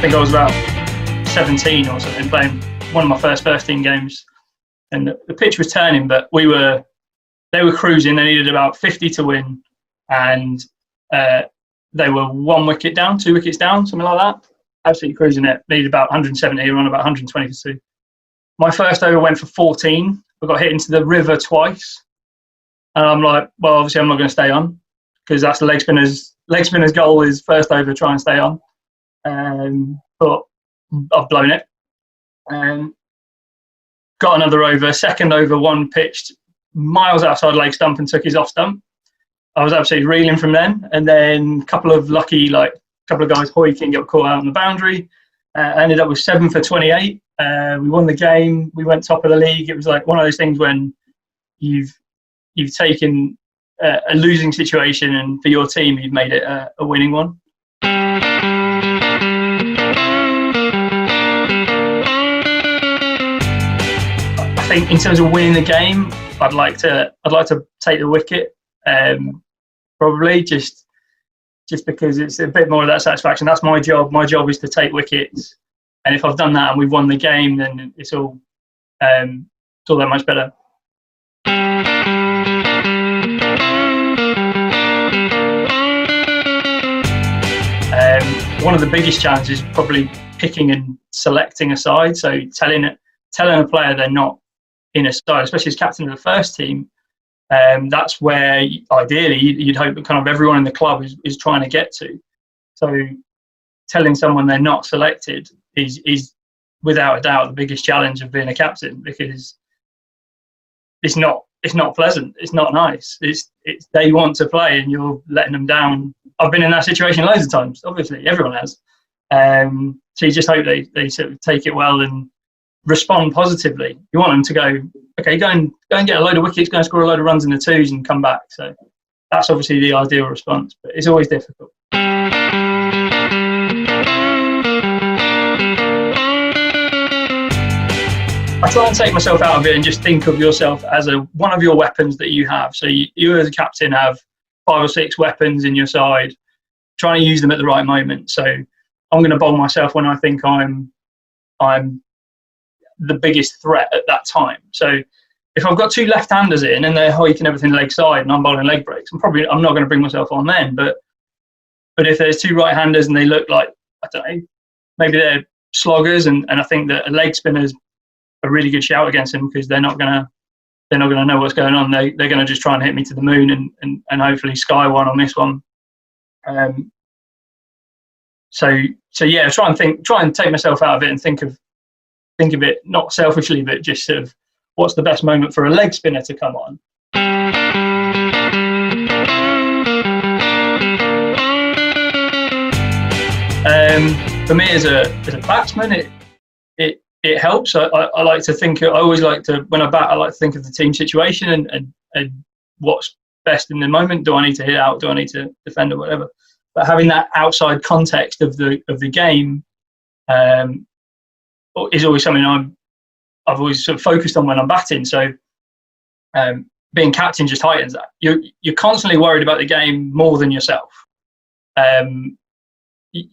think I was about 17 or something, playing one of my first team games, and the pitch was turning, but they were cruising. They needed about 50 to win, and they were 1 wicket down, 2 wickets down, something like that. Absolutely cruising it. Needed about 170, we were on about 120 for 2. My first over went for 14. I got hit into the river twice, and I'm like, well, obviously I'm not going to stay on, because that's the leg spinner's goal is first over, try and stay on. But I've blown it. Got another over, second over, one pitched miles outside leg stump and took his off stump. I was absolutely reeling from then. And then a couple of guys hoiking, got caught out on the boundary. Ended up with 7 for 28. We won the game. We went top of the league. It was like one of those things when you've taken a losing situation, and for your team, you've made it a winning one. I think in terms of winning the game, I'd like to take the wicket, probably just because it's a bit more of that satisfaction. That's my job. My job is to take wickets, and if I've done that and we've won the game, then it's all that much better. One of the biggest challenges is probably picking and selecting a side. So telling a player they're not in a side, especially as captain of the first team. That's where ideally you'd hope that kind of everyone in the club is trying to get to. So telling someone they're not selected is without a doubt the biggest challenge of being a captain, because it's not pleasant. It's not nice. It's they want to play and you're letting them down. I've been in that situation loads of times. Obviously, everyone has. So you just hope they sort of take it well and respond positively. You want them to go, okay, go and get a load of wickets, go and score a load of runs in the twos and come back. So that's obviously the ideal response, but it's always difficult. I try and take myself out of it and just think of yourself as one of your weapons that you have. So you as a captain have 5 or 6 weapons in your side, trying to use them at the right moment. So I'm going to bowl myself when I think I'm the biggest threat at that time. So if I've got 2 left-handers in and they're hoiking everything leg side and I'm bowling leg breaks, I'm not going to bring myself on then. But if there's 2 right-handers and they look like, I don't know, maybe they're sloggers, and I think that a leg spinner's a really good shout against them, because they're not gonna know what's going on. They're gonna just try and hit me to the moon and hopefully sky one or miss one. So yeah, try and take myself out of it and think of it not selfishly, but just sort of what's the best moment for a leg spinner to come on. For me as a batsman, it helps. I like to think. I always like to, when I bat, I like to think of the team situation and what's best in the moment. Do I need to hit out? Do I need to defend or whatever? But having that outside context of the game is always something I've always sort of focused on when I'm batting. So being captain just heightens that. You're constantly worried about the game more than yourself.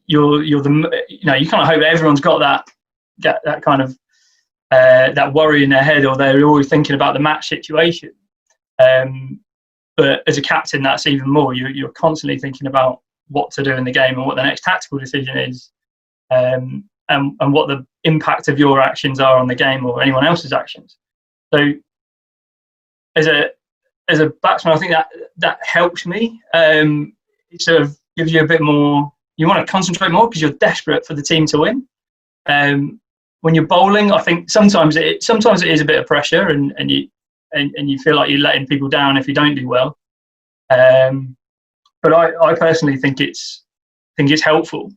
You kind of hope everyone's got that kind of that worry in their head, or they're always thinking about the match situation. But as a captain, that's even more. You're constantly thinking about what to do in the game and what the next tactical decision is, and what the impact of your actions are on the game or anyone else's actions. So as a batsman, I think that helps me. It sort of gives you a bit more. You want to concentrate more because you're desperate for the team to win. When you're bowling, I think sometimes it is a bit of pressure, and you feel like you're letting people down if you don't do well. But I personally think it's helpful.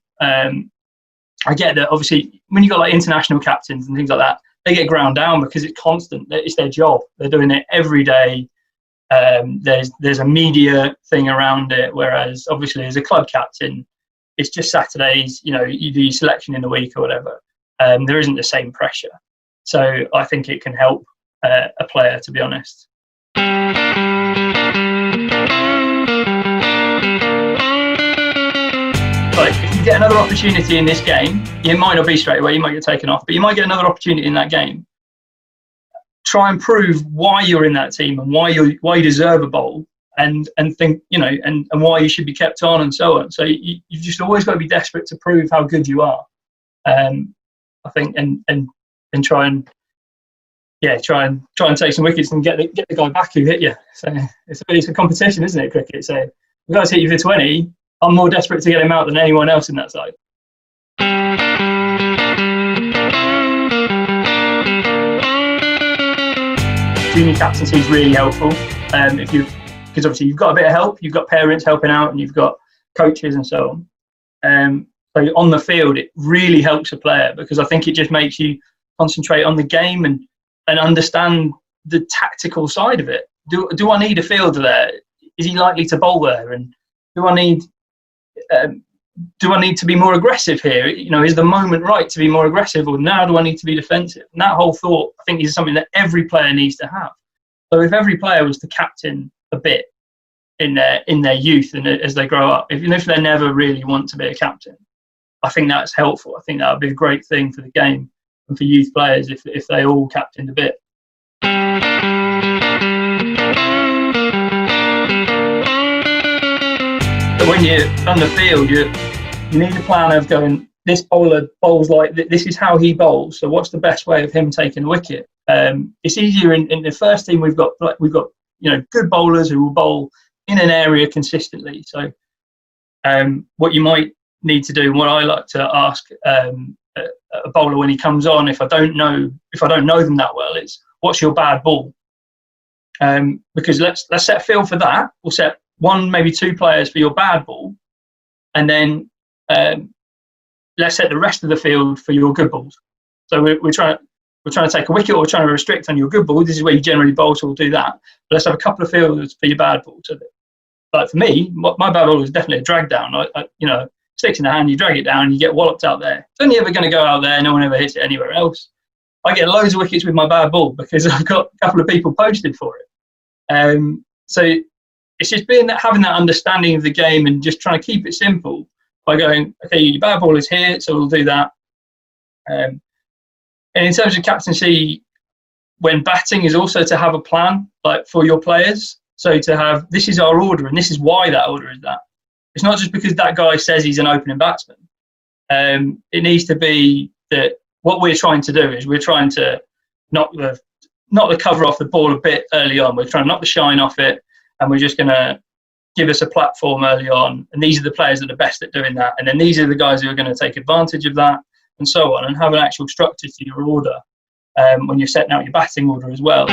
I get that obviously when you've got like international captains and things like that, they get ground down because it's constant. It's their job. They're doing it every day. There's a media thing around it, whereas obviously as a club captain, it's just Saturdays. You do your selection in the week or whatever. There isn't the same pressure. So I think it can help a player, to be honest. Like if you get another opportunity in this game, it might not be straight away, you might get taken off, but you might get another opportunity in that game. Try and prove why you're in that team and why you deserve a bowl, and think, and why you should be kept on, and so on. So you've just always got to be desperate to prove how good you are. I think, and try and take some wickets and get the guy back who hit you. So it's a competition, isn't it, cricket? So if the guy's hit you for 20, I'm more desperate to get him out than anyone else in that side. Junior captaincy is really helpful. Because obviously you've got a bit of help, you've got parents helping out, and you've got coaches and so on. So on the field, it really helps a player, because I think it just makes you concentrate on the game and understand the tactical side of it. Do I need a fielder there? Is he likely to bowl there? And do I need to be more aggressive here? Is the moment right to be more aggressive, or now do I need to be defensive? And that whole thought, I think, is something that every player needs to have. So if every player was to captain a bit in their youth and as they grow up, even if they never really want to be a captain, I think that's helpful. I think that would be a great thing for the game and for youth players if they all captained a bit. But when you're on the field, you need a plan of going, this bowler bowls like this is how he bowls. So what's the best way of him taking a wicket? It's easier in the first team. We've got good bowlers who will bowl in an area consistently. So what you might need to do, and what I like to ask a bowler when he comes on, if I don't know them that well, is what's your bad ball? Because let's set a field for that. We'll set one, maybe two players for your bad ball, and then let's set the rest of the field for your good balls. So we're trying to take a wicket, or we're trying to restrict on your good ball. This is where you generally bowl, so we'll do that. But let's have a couple of fielders for your bad ball. So like for me, my bad ball is definitely a drag down. Sticks in the hand, you drag it down, you get walloped out there. It's only ever going to go out there. No one ever hits it anywhere else. I get loads of wickets with my bad ball because I've got a couple of people posted for it. So it's just having that understanding of the game and just trying to keep it simple by going, okay, your bad ball is here, so we'll do that. And in terms of captaincy, when batting, is also to have a plan, like for your players. So to have, this is our order and this is why that order is that. It's not just because that guy says he's an opening batsman. It needs to be that what we're trying to do is we're trying to knock the cover off the ball a bit early on. We're trying to knock the shine off it, and we're just going to give us a platform early on. And these are the players that are best at doing that. And then these are the guys who are going to take advantage of that, and so on, and have an actual structure to your order when you're setting out your batting order as well.